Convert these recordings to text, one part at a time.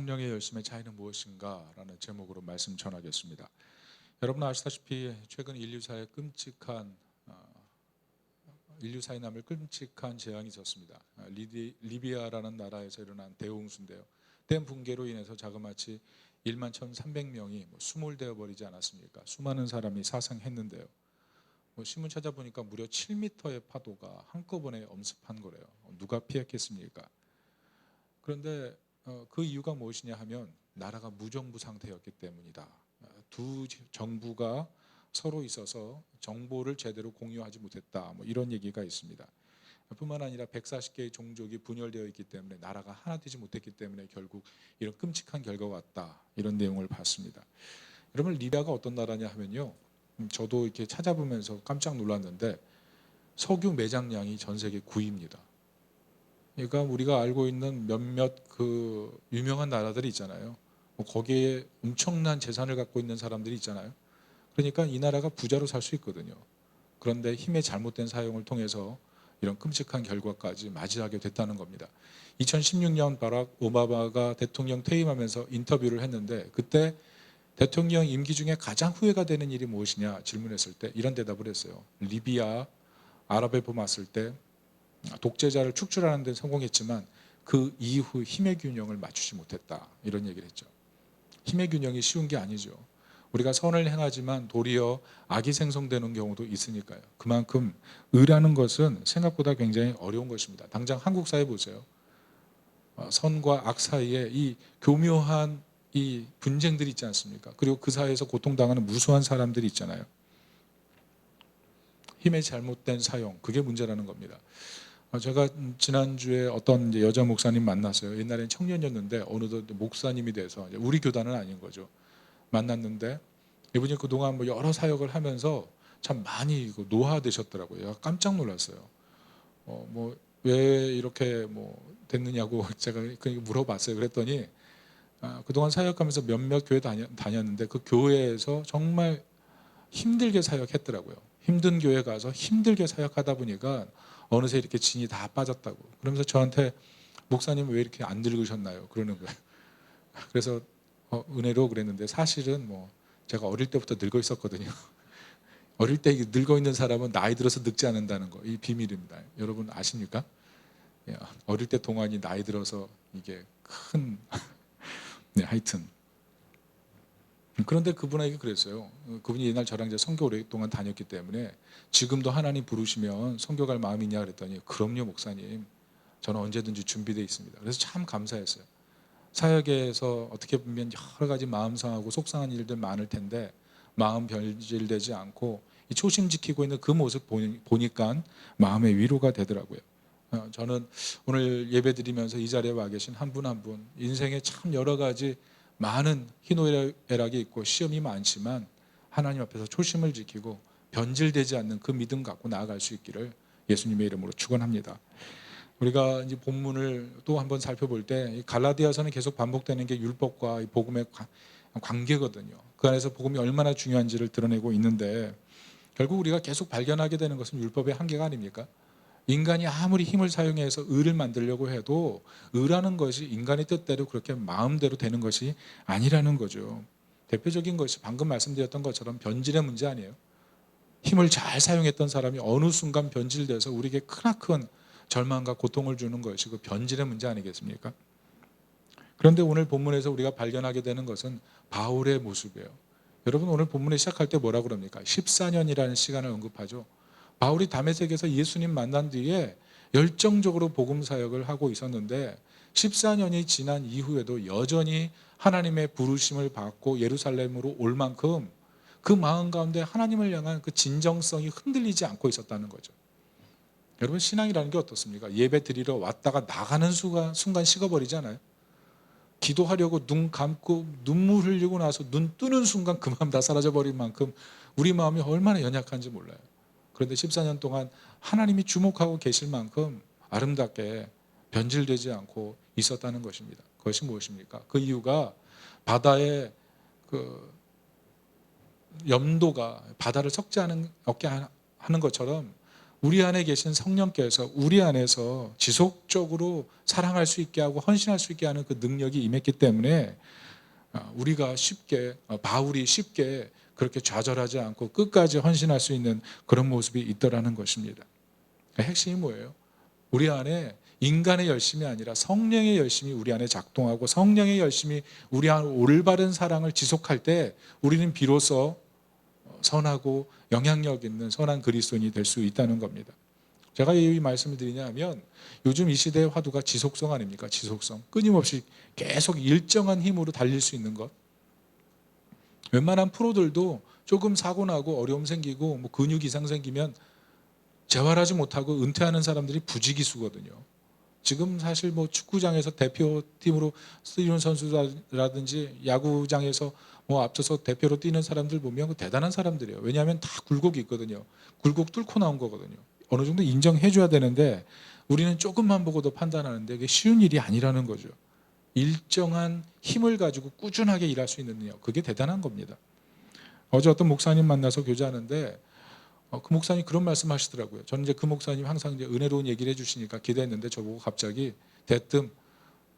성령의 열심의 차이는 무엇인가? 라는 제목으로 말씀 전하겠습니다. 여러분 아시다시피 최근 인류사에 남을 끔찍한 재앙이 있었습니다. 리비아라는 나라에서 일어난 대홍수인데요. 댐 붕괴로 인해서 자그마치 1만 1,300명이 수몰되어 버리지 않았습니까? 수많은 사람이 사상했는데요. 신문 찾아보니까 무려 7m의 파도가 한꺼번에 엄습한 거래요. 누가 피했겠습니까? 그런데 그 이유가 무엇이냐 하면 나라가 무정부 상태였기 때문이다. 두 정부가 서로 있어서 정보를 제대로 공유하지 못했다. 이런 얘기가 있습니다. 뿐만 아니라 140개의 종족이 분열되어 있기 때문에 나라가 하나 되지 못했기 때문에 결국 이런 끔찍한 결과가 왔다. 이런 내용을 봤습니다. 여러분 리비아가 어떤 나라냐 하면요. 저도 이렇게 찾아보면서 깜짝 놀랐는데 석유 매장량이 전 세계 9위입니다. 그러니까 우리가 알고 있는 몇몇 그 유명한 나라들이 있잖아요. 거기에 엄청난 재산을 갖고 있는 사람들이 있잖아요. 그러니까 이 나라가 부자로 살 수 있거든요. 그런데 힘의 잘못된 사용을 통해서 이런 끔찍한 결과까지 맞이하게 됐다는 겁니다. 2016년 바락 오바마가 대통령 퇴임하면서 인터뷰를 했는데 그때 대통령 임기 중에 가장 후회가 되는 일이 무엇이냐 질문했을 때 이런 대답을 했어요. 리비아 아랍에 보았을 때 독재자를 축출하는 데 성공했지만 그 이후 힘의 균형을 맞추지 못했다. 이런 얘기를 했죠. 힘의 균형이 쉬운 게 아니죠. 우리가 선을 행하지만 도리어 악이 생성되는 경우도 있으니까요. 그만큼 의라는 것은 생각보다 굉장히 어려운 것입니다. 당장 한국 사회 보세요. 선과 악 사이에 이 교묘한 이 분쟁들이 있지 않습니까? 그리고 그 사회에서 고통당하는 무수한 사람들이 있잖아요. 힘의 잘못된 사용, 그게 문제라는 겁니다. 제가 지난주에 어떤 여자 목사님 만났어요. 옛날엔 청년이었는데 어느덧 목사님이 돼서 우리 교단은 아닌 거죠. 만났는데 이분이 그동안 여러 사역을 하면서 참 많이 노화되셨더라고요. 깜짝 놀랐어요. 왜 이렇게 됐느냐고 제가 물어봤어요. 그랬더니 그동안 사역하면서 몇몇 교회 다녔는데 그 교회에서 정말 힘들게 사역했더라고요. 힘든 교회 가서 힘들게 사역하다 보니까 어느새 이렇게 진이 다 빠졌다고. 그러면서 저한테 목사님 왜 이렇게 안 늙으셨나요? 그러는 거예요. 그래서 은혜로 그랬는데 사실은 제가 어릴 때부터 늙어 있었거든요. 어릴 때 늙어 있는 사람은 나이 들어서 늙지 않는다는 거, 이 비밀입니다. 여러분 아십니까? 예, 어릴 때 동안이 나이 들어서 이게 큰 네, 하여튼 그런데 그분에게 그랬어요. 그분이 옛날 저랑 이제 선교 오랫동안 다녔기 때문에 지금도 하나님 부르시면 선교 갈 마음이냐 그랬더니 그럼요 목사님. 저는 언제든지 준비되어 있습니다. 그래서 참 감사했어요. 사역에서 어떻게 보면 여러 가지 마음 상하고 속상한 일들 많을 텐데 마음 변질되지 않고 이 초심 지키고 있는 그 모습 보니까 마음의 위로가 되더라고요. 저는 오늘 예배 드리면서 이 자리에 와 계신 한 분 한 분 인생에 참 여러 가지 많은 희노애락이 있고 시험이 많지만 하나님 앞에서 초심을 지키고 변질되지 않는 그 믿음 갖고 나아갈 수 있기를 예수님의 이름으로 축원합니다. 우리가 이제 본문을 또 한번 살펴볼 때 갈라디아서는 계속 반복되는 게 율법과 복음의 관계거든요. 그 안에서 복음이 얼마나 중요한지를 드러내고 있는데 결국 우리가 계속 발견하게 되는 것은 율법의 한계가 아닙니까? 인간이 아무리 힘을 사용해서 의를 만들려고 해도 의라는 것이 인간의 뜻대로 그렇게 마음대로 되는 것이 아니라는 거죠. 대표적인 것이 방금 말씀드렸던 것처럼 변질의 문제 아니에요. 힘을 잘 사용했던 사람이 어느 순간 변질돼서 우리에게 크나큰 절망과 고통을 주는 것이 그 변질의 문제 아니겠습니까? 그런데 오늘 본문에서 우리가 발견하게 되는 것은 바울의 모습이에요. 여러분 오늘 본문에 시작할 때 뭐라고 그럽니까? 14년이라는 시간을 언급하죠. 바울이 다메섹에서 예수님 만난 뒤에 열정적으로 복음 사역을 하고 있었는데 14년이 지난 이후에도 여전히 하나님의 부르심을 받고 예루살렘으로 올 만큼 그 마음 가운데 하나님을 향한 그 진정성이 흔들리지 않고 있었다는 거죠. 여러분 신앙이라는 게 어떻습니까? 예배 드리러 왔다가 나가는 순간 식어버리잖아요. 기도하려고 눈 감고 눈물 흘리고 나서 눈 뜨는 순간 그 마음 다 사라져버린 만큼 우리 마음이 얼마나 연약한지 몰라요. 그런데 14년 동안 하나님이 주목하고 계실 만큼 아름답게 변질되지 않고 있었다는 것입니다. 그것이 무엇입니까? 그 이유가 바다의 그 염도가 바다를 썩지 않게 하는 것처럼 우리 안에 계신 성령께서 우리 안에서 지속적으로 사랑할 수 있게 하고 헌신할 수 있게 하는 그 능력이 임했기 때문에 우리가 쉽게 바울이 쉽게 그렇게 좌절하지 않고 끝까지 헌신할 수 있는 그런 모습이 있더라는 것입니다. 핵심이 뭐예요? 우리 안에 인간의 열심이 아니라 성령의 열심이 우리 안에 작동하고 성령의 열심이 우리 안에 올바른 사랑을 지속할 때 우리는 비로소 선하고 영향력 있는 선한 그리스도인이 될 수 있다는 겁니다. 제가 이 말씀을 드리냐면 요즘 이 시대의 화두가 지속성 아닙니까? 지속성. 끊임없이 계속 일정한 힘으로 달릴 수 있는 것. 웬만한 프로들도 조금 사고 나고 어려움 생기고 뭐 근육 이상 생기면 재활하지 못하고 은퇴하는 사람들이 부지기수거든요. 지금 사실 뭐 축구장에서 대표팀으로 뛰는 선수라든지 야구장에서 뭐 앞서서 대표로 뛰는 사람들 보면 대단한 사람들이에요. 왜냐하면 다 굴곡이 있거든요. 굴곡 뚫고 나온 거거든요. 어느 정도 인정해 줘야 되는데 우리는 조금만 보고도 판단하는데 그게 쉬운 일이 아니라는 거죠. 일정한 힘을 가지고 꾸준하게 일할 수 있는 능력, 그게 대단한 겁니다. 어제 어떤 목사님 만나서 교제하는데 그 목사님 그런 말씀 하시더라고요. 저는 이제 그 목사님 항상 이제 은혜로운 얘기를 해주시니까 기대했는데 저보고 갑자기 대뜸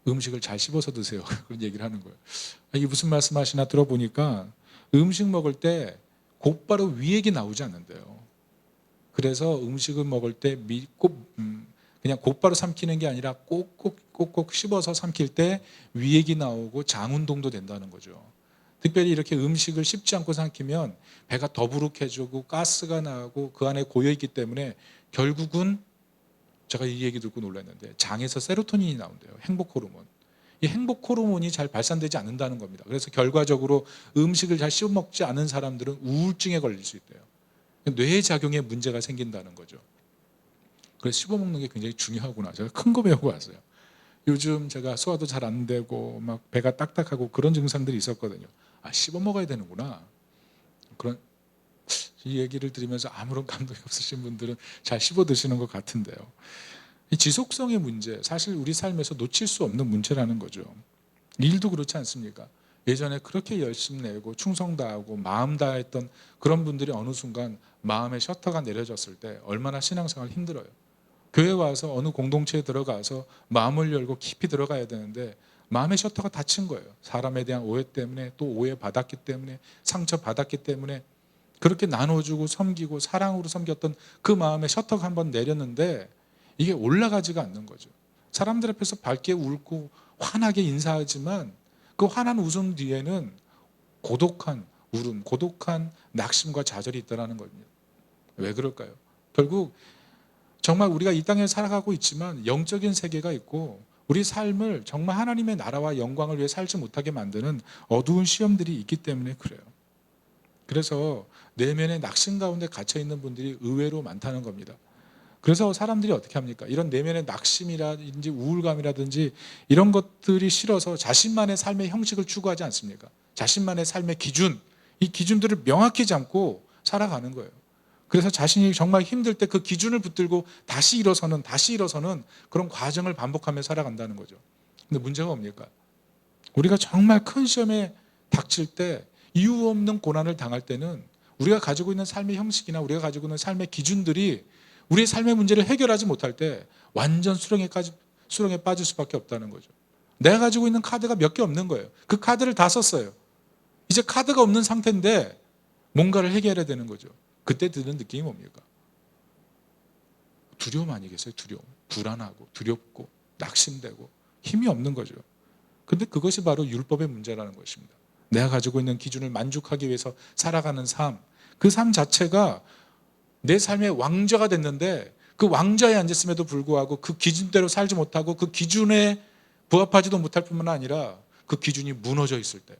음식을 잘 씹어서 드세요. 그런 얘기를 하는 거예요. 이게 무슨 말씀 하시나 들어보니까 음식 먹을 때 곧바로 위액이 나오지 않는데요. 그래서 음식을 먹을 때 그냥 곧바로 삼키는 게 아니라 꼭꼭 씹어서 삼킬 때 위액이 나오고 장 운동도 된다는 거죠. 특별히 이렇게 음식을 씹지 않고 삼키면 배가 더부룩해지고 가스가 나고 그 안에 고여있기 때문에 결국은 제가 이 얘기 듣고 놀랐는데 장에서 세로토닌이 나온대요. 행복 호르몬. 이 행복 호르몬이 잘 발산되지 않는다는 겁니다. 그래서 결과적으로 음식을 잘 씹어 먹지 않은 사람들은 우울증에 걸릴 수 있대요. 뇌 작용에 문제가 생긴다는 거죠. 그래서 씹어 먹는 게 굉장히 중요하구나. 제가 큰 거 배우고 왔어요. 요즘 제가 소화도 잘 안 되고 막 배가 딱딱하고 그런 증상들이 있었거든요. 씹어 먹어야 되는구나. 그런 이 얘기를 들으면서 아무런 감동이 없으신 분들은 잘 씹어 드시는 것 같은데요. 이 지속성의 문제, 사실 우리 삶에서 놓칠 수 없는 문제라는 거죠. 일도 그렇지 않습니까? 예전에 그렇게 열심 내고 충성 다하고 마음 다했던 그런 분들이 어느 순간 마음의 셔터가 내려졌을 때 얼마나 신앙생활 힘들어요. 교회 와서 어느 공동체에 들어가서 마음을 열고 깊이 들어가야 되는데 마음의 셔터가 닫힌 거예요. 사람에 대한 오해 때문에 또 오해받았기 때문에 상처받았기 때문에 그렇게 나눠주고 섬기고 사랑으로 섬겼던 그 마음의 셔터가 한번 내렸는데 이게 올라가지가 않는 거죠. 사람들 앞에서 밝게 웃고 환하게 인사하지만 그 환한 웃음 뒤에는 고독한 울음, 고독한 낙심과 좌절이 있다는 겁니다. 왜 그럴까요? 결국 정말 우리가 이 땅에 살아가고 있지만 영적인 세계가 있고 우리 삶을 정말 하나님의 나라와 영광을 위해 살지 못하게 만드는 어두운 시험들이 있기 때문에 그래요. 그래서 내면의 낙심 가운데 갇혀 있는 분들이 의외로 많다는 겁니다. 그래서 사람들이 어떻게 합니까? 이런 내면의 낙심이라든지 우울감이라든지 이런 것들이 싫어서 자신만의 삶의 형식을 추구하지 않습니까? 자신만의 삶의 기준, 이 기준들을 명확히 잡고 살아가는 거예요. 그래서 자신이 정말 힘들 때 그 기준을 붙들고 다시 일어서는 그런 과정을 반복하며 살아간다는 거죠. 근데 문제가 뭡니까? 우리가 정말 큰 시험에 닥칠 때 이유 없는 고난을 당할 때는 우리가 가지고 있는 삶의 형식이나 우리가 가지고 있는 삶의 기준들이 우리의 삶의 문제를 해결하지 못할 때 완전 수렁에 빠질 수밖에 없다는 거죠. 내가 가지고 있는 카드가 몇 개 없는 거예요. 그 카드를 다 썼어요. 이제 카드가 없는 상태인데 뭔가를 해결해야 되는 거죠. 그때 드는 느낌이 뭡니까? 두려움 아니겠어요? 두려움. 불안하고 두렵고 낙심되고 힘이 없는 거죠. 근데 그것이 바로 율법의 문제라는 것입니다. 내가 가지고 있는 기준을 만족하기 위해서 살아가는 삶, 그 삶 자체가 내 삶의 왕좌가 됐는데 그 왕좌에 앉았음에도 불구하고 그 기준대로 살지 못하고 그 기준에 부합하지도 못할 뿐만 아니라 그 기준이 무너져 있을 때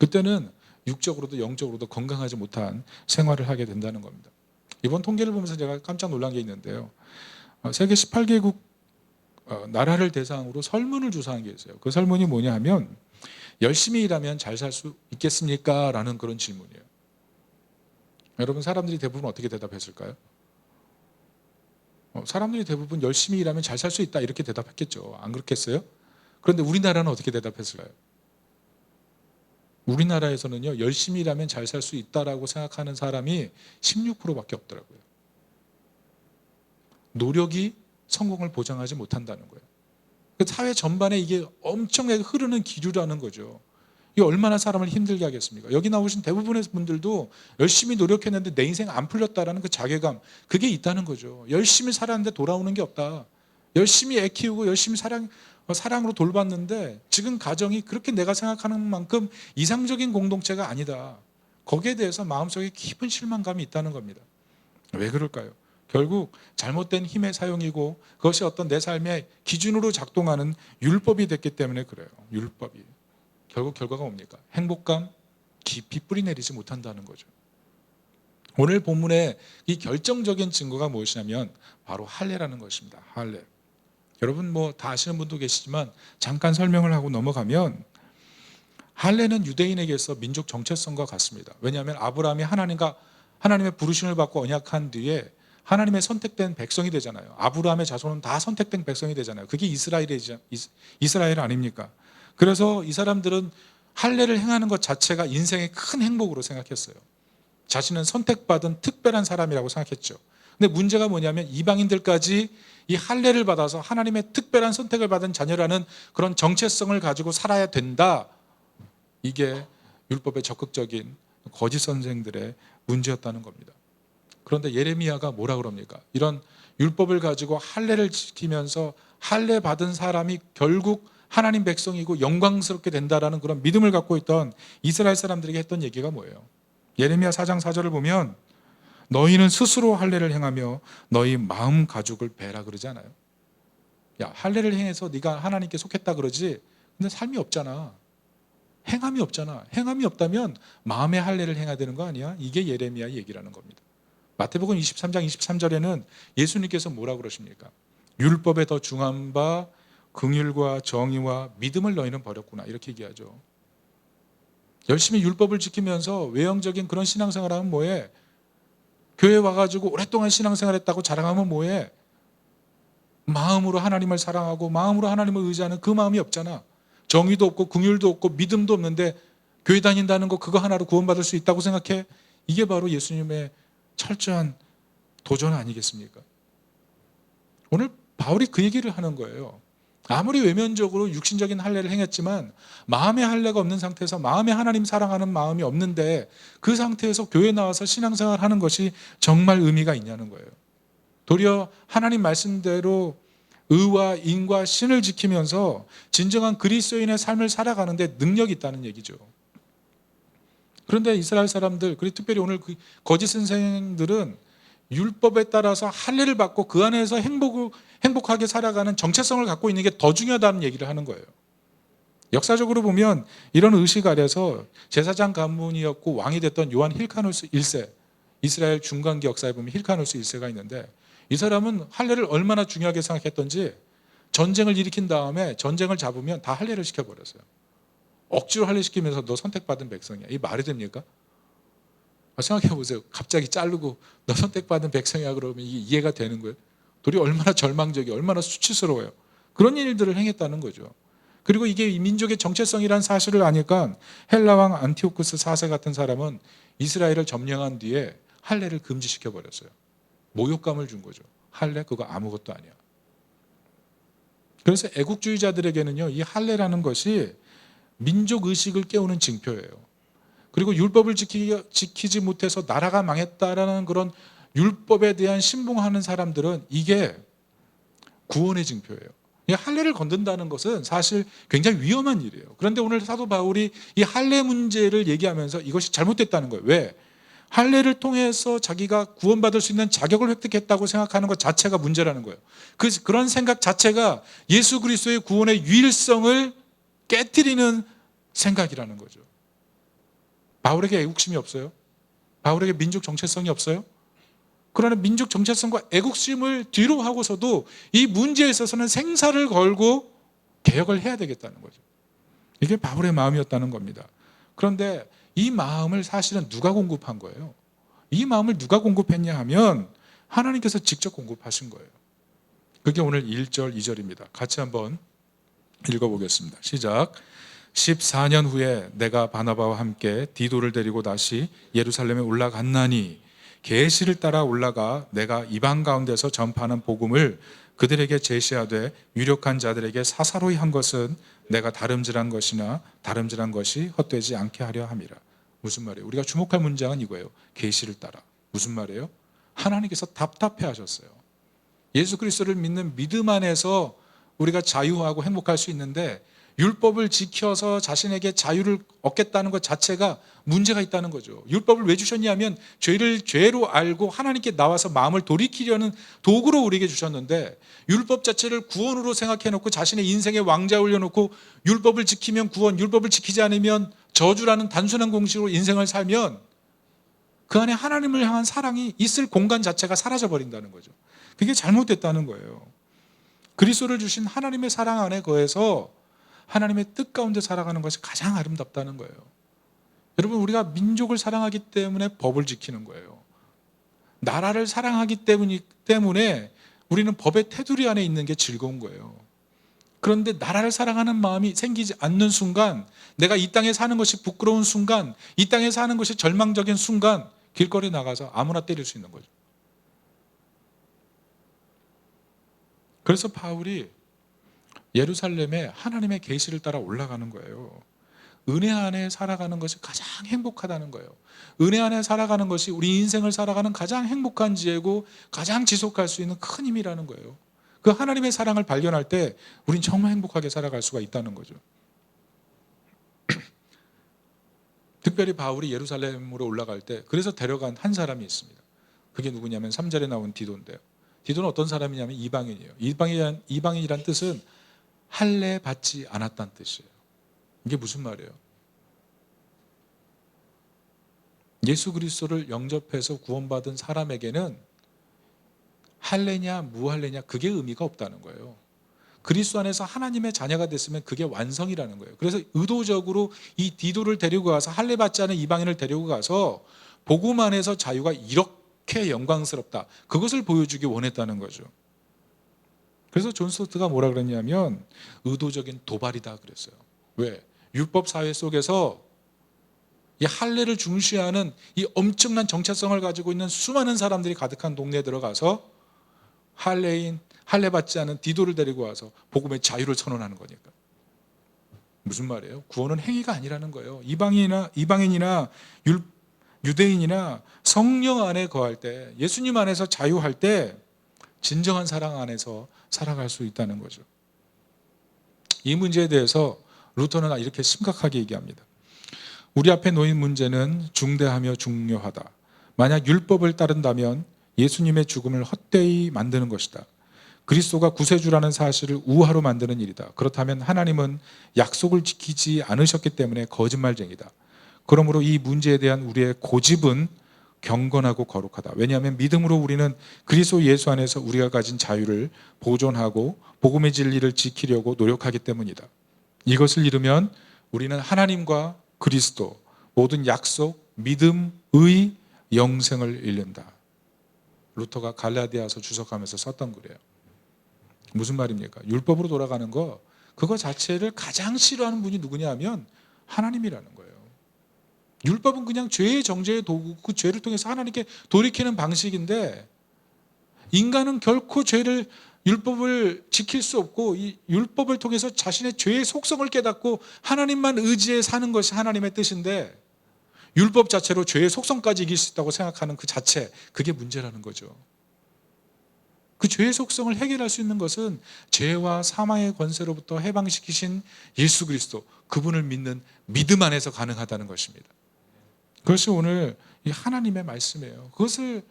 그때는 육적으로도 영적으로도 건강하지 못한 생활을 하게 된다는 겁니다. 이번 통계를 보면서 제가 깜짝 놀란 게 있는데요. 세계 18개국 나라를 대상으로 설문을 조사한 게 있어요. 그 설문이 뭐냐 하면 열심히 일하면 잘 살 수 있겠습니까? 라는 그런 질문이에요. 여러분 사람들이 대부분 어떻게 대답했을까요? 사람들이 대부분 열심히 일하면 잘 살 수 있다 이렇게 대답했겠죠. 안 그렇겠어요? 그런데 우리나라는 어떻게 대답했을까요? 우리나라에서는요 열심히 일하면 잘 살 수 있다라고 생각하는 사람이 16%밖에 없더라고요. 노력이 성공을 보장하지 못한다는 거예요. 그 사회 전반에 이게 엄청나게 흐르는 기류라는 거죠. 이게 얼마나 사람을 힘들게 하겠습니까? 여기 나오신 대부분의 분들도 열심히 노력했는데 내 인생 안 풀렸다라는 그 자괴감, 그게 있다는 거죠. 열심히 살았는데 돌아오는 게 없다. 열심히 애 키우고 열심히 사랑으로 돌봤는데 지금 가정이 그렇게 내가 생각하는 만큼 이상적인 공동체가 아니다. 거기에 대해서 마음속에 깊은 실망감이 있다는 겁니다. 왜 그럴까요? 결국 잘못된 힘의 사용이고 그것이 어떤 내 삶의 기준으로 작동하는 율법이 됐기 때문에 그래요. 율법이. 결국 결과가 뭡니까? 행복감 깊이 뿌리내리지 못한다는 거죠. 오늘 본문의 이 결정적인 증거가 무엇이냐면 바로 할례라는 것입니다. 할례. 여러분 뭐 다 아시는 분도 계시지만 잠깐 설명을 하고 넘어가면 할례는 유대인에게서 민족 정체성과 같습니다. 왜냐하면 아브라함이 하나님의 부르심을 받고 언약한 뒤에 하나님의 선택된 백성이 되잖아요. 아브라함의 자손은 다 선택된 백성이 되잖아요. 그게 이스라엘 아닙니까? 그래서 이 사람들은 할례를 행하는 것 자체가 인생의 큰 행복으로 생각했어요. 자신은 선택받은 특별한 사람이라고 생각했죠. 근데 문제가 뭐냐면 이방인들까지 이 할례를 받아서 하나님의 특별한 선택을 받은 자녀라는 그런 정체성을 가지고 살아야 된다. 이게 율법의 적극적인 거짓 선생들의 문제였다는 겁니다. 그런데 예레미야가 뭐라 그럽니까? 이런 율법을 가지고 할례를 지키면서 할례 받은 사람이 결국 하나님 백성이고 영광스럽게 된다라는 그런 믿음을 갖고 있던 이스라엘 사람들에게 했던 얘기가 뭐예요? 예레미야 4장 4절을 보면 너희는 스스로 할례를 행하며 너희 마음 가죽을 베라 그러지 않아요? 야, 할례를 행해서 네가 하나님께 속했다 그러지. 근데 삶이 없잖아. 행함이 없잖아. 행함이 없다면 마음의 할례를 행해야 되는 거 아니야? 이게 예레미야 얘기라는 겁니다. 마태복음 23장 23절에는 예수님께서 뭐라 그러십니까? 율법에 더 중한 바 긍휼과 정의와 믿음을 너희는 버렸구나 이렇게 얘기하죠. 열심히 율법을 지키면서 외형적인 그런 신앙생활하면 뭐해? 교회 와가지고 오랫동안 신앙생활했다고 자랑하면 뭐해? 마음으로 하나님을 사랑하고 마음으로 하나님을 의지하는 그 마음이 없잖아. 정의도 없고 긍휼도 없고 믿음도 없는데 교회 다닌다는 거 그거 하나로 구원받을 수 있다고 생각해? 이게 바로 예수님의 철저한 도전 아니겠습니까? 오늘 바울이 그 얘기를 하는 거예요. 아무리 외면적으로 육신적인 할례를 행했지만 마음의 할례가 없는 상태에서 마음의 하나님 사랑하는 마음이 없는데 그 상태에서 교회 나와서 신앙생활 하는 것이 정말 의미가 있냐는 거예요. 도리어 하나님 말씀대로 의와 인과 신을 지키면서 진정한 그리스도인의 삶을 살아가는데 능력이 있다는 얘기죠. 그런데 이스라엘 사람들, 그리고 특별히 오늘 그 거짓 선생들은 율법에 따라서 할례를 받고 그 안에서 행복하게 살아가는 정체성을 갖고 있는 게 더 중요하다는 얘기를 하는 거예요. 역사적으로 보면 이런 의식 아래서 제사장 가문이었고 왕이 됐던 요한 힐카누스 1세, 이스라엘 중간기 역사에 보면 힐카누스 1세가 있는데 이 사람은 할례를 얼마나 중요하게 생각했던지 전쟁을 일으킨 다음에 전쟁을 잡으면 다 할례를 시켜버렸어요. 억지로 할례시키면서 너 선택받은 백성이야. 이 말이 됩니까? 생각해 보세요. 갑자기 자르고 너 선택받은 백성이야 그러면 이게 이해가 되는 거예요? 도리어 얼마나 절망적이에요. 얼마나 수치스러워요. 그런 일들을 행했다는 거죠. 그리고 이게 이 민족의 정체성이라는 사실을 아니까 헬라왕 안티오쿠스 4세 같은 사람은 이스라엘을 점령한 뒤에 할례를 금지시켜 버렸어요. 모욕감을 준 거죠. 할례 그거 아무것도 아니야. 그래서 애국주의자들에게는요, 이 할례라는 것이 민족 의식을 깨우는 징표예요. 그리고 율법을 지키지 못해서 나라가 망했다라는 그런 율법에 대한 신봉하는 사람들은 이게 구원의 징표예요. 이 할례를 건든다는 것은 사실 굉장히 위험한 일이에요. 그런데 오늘 사도 바울이 이 할례 문제를 얘기하면서 이것이 잘못됐다는 거예요. 왜? 할례를 통해서 자기가 구원받을 수 있는 자격을 획득했다고 생각하는 것 자체가 문제라는 거예요. 그런 생각 자체가 예수 그리스도의 구원의 유일성을 깨트리는 생각이라는 거죠. 바울에게 애국심이 없어요? 바울에게 민족 정체성이 없어요? 그러나 민족 정체성과 애국심을 뒤로 하고서도 이 문제에 있어서는 생사를 걸고 개혁을 해야 되겠다는 거죠. 이게 바울의 마음이었다는 겁니다. 그런데 이 마음을 사실은 누가 공급한 거예요? 이 마음을 누가 공급했냐 하면 하나님께서 직접 공급하신 거예요. 그게 오늘 1절, 2절입니다. 같이 한번 읽어보겠습니다. 시작. 14년 후에 내가 바나바와 함께 디도를 데리고 다시 예루살렘에 올라갔나니 계시를 따라 올라가 내가 이방 가운데서 전파하는 복음을 그들에게 제시하되 유력한 자들에게 사사로이 한 것은 내가 다름질한 것이 헛되지 않게 하려 함이라. 무슨 말이에요? 우리가 주목할 문장은 이거예요. 계시를 따라. 무슨 말이에요? 하나님께서 답답해 하셨어요. 예수 그리스도를 믿는 믿음 안에서 우리가 자유하고 행복할 수 있는데 율법을 지켜서 자신에게 자유를 얻겠다는 것 자체가 문제가 있다는 거죠. 율법을 왜 주셨냐면 죄를 죄로 알고 하나님께 나와서 마음을 돌이키려는 도구로 우리에게 주셨는데 율법 자체를 구원으로 생각해 놓고 자신의 인생의 왕좌에 올려놓고 율법을 지키면 구원, 율법을 지키지 않으면 저주라는 단순한 공식으로 인생을 살면 그 안에 하나님을 향한 사랑이 있을 공간 자체가 사라져버린다는 거죠. 그게 잘못됐다는 거예요. 그리스도를 주신 하나님의 사랑 안에 거해서 하나님의 뜻 가운데 살아가는 것이 가장 아름답다는 거예요. 여러분, 우리가 민족을 사랑하기 때문에 법을 지키는 거예요. 나라를 사랑하기 때문에 우리는 법의 테두리 안에 있는 게 즐거운 거예요. 그런데 나라를 사랑하는 마음이 생기지 않는 순간, 내가 이 땅에 사는 것이 부끄러운 순간, 이 땅에 사는 것이 절망적인 순간 길거리에 나가서 아무나 때릴 수 있는 거죠. 그래서 바울이 예루살렘에 하나님의 계시를 따라 올라가는 거예요. 은혜 안에 살아가는 것이 가장 행복하다는 거예요. 은혜 안에 살아가는 것이 우리 인생을 살아가는 가장 행복한 지혜고 가장 지속할 수 있는 큰 힘이라는 거예요. 그 하나님의 사랑을 발견할 때 우린 정말 행복하게 살아갈 수가 있다는 거죠. 특별히 바울이 예루살렘으로 올라갈 때 그래서 데려간 한 사람이 있습니다. 그게 누구냐면 3절에 나온 디도인데요. 디도는 어떤 사람이냐면 이방인이에요. 이방인이란 뜻은 할례 받지 않았다는 뜻이에요. 이게 무슨 말이에요? 예수 그리스도를 영접해서 구원받은 사람에게는 할례냐 무할례냐 그게 의미가 없다는 거예요. 그리스도 안에서 하나님의 자녀가 됐으면 그게 완성이라는 거예요. 그래서 의도적으로 이 디도를 데리고 가서 할례 받지 않은 이방인을 데리고 가서 복음 안에서 자유가 이렇게 영광스럽다. 그것을 보여주기 원했다는 거죠. 그래서 존 스토트가 뭐라 그랬냐면 의도적인 도발이다 그랬어요. 왜? 율법 사회 속에서 이 할례를 중시하는 이 엄청난 정체성을 가지고 있는 수많은 사람들이 가득한 동네에 들어가서 할례 받지 않은 디도를 데리고 와서 복음의 자유를 선언하는 거니까. 무슨 말이에요? 구원은 행위가 아니라는 거예요. 이방인이나 유대인이나 성령 안에 거할 때, 예수님 안에서 자유할 때 진정한 사랑 안에서 살아갈 수 있다는 거죠. 이 문제에 대해서 루터는 이렇게 심각하게 얘기합니다. 우리 앞에 놓인 문제는 중대하며 중요하다. 만약 율법을 따른다면 예수님의 죽음을 헛되이 만드는 것이다. 그리스도가 구세주라는 사실을 우화로 만드는 일이다. 그렇다면 하나님은 약속을 지키지 않으셨기 때문에 거짓말쟁이다. 그러므로 이 문제에 대한 우리의 고집은 경건하고 거룩하다. 왜냐하면 믿음으로 우리는 그리스도 예수 안에서 우리가 가진 자유를 보존하고 복음의 진리를 지키려고 노력하기 때문이다. 이것을 잃으면 우리는 하나님과 그리스도, 모든 약속, 믿음, 의, 영생을 잃는다. 루터가 갈라디아서 주석하면서 썼던 글이에요. 무슨 말입니까? 율법으로 돌아가는 거, 그거 자체를 가장 싫어하는 분이 누구냐 하면 하나님이라는 거예요. 율법은 그냥 죄의 정죄의 도구, 그 죄를 통해서 하나님께 돌이키는 방식인데 인간은 결코 율법을 지킬 수 없고 이 율법을 통해서 자신의 죄의 속성을 깨닫고 하나님만 의지해 사는 것이 하나님의 뜻인데 율법 자체로 죄의 속성까지 이길 수 있다고 생각하는 그 자체, 그게 문제라는 거죠. 그 죄의 속성을 해결할 수 있는 것은 죄와 사망의 권세로부터 해방시키신 예수 그리스도, 그분을 믿는 믿음 안에서 가능하다는 것입니다. 그것이 오늘 이 하나님의 말씀이에요. 그것을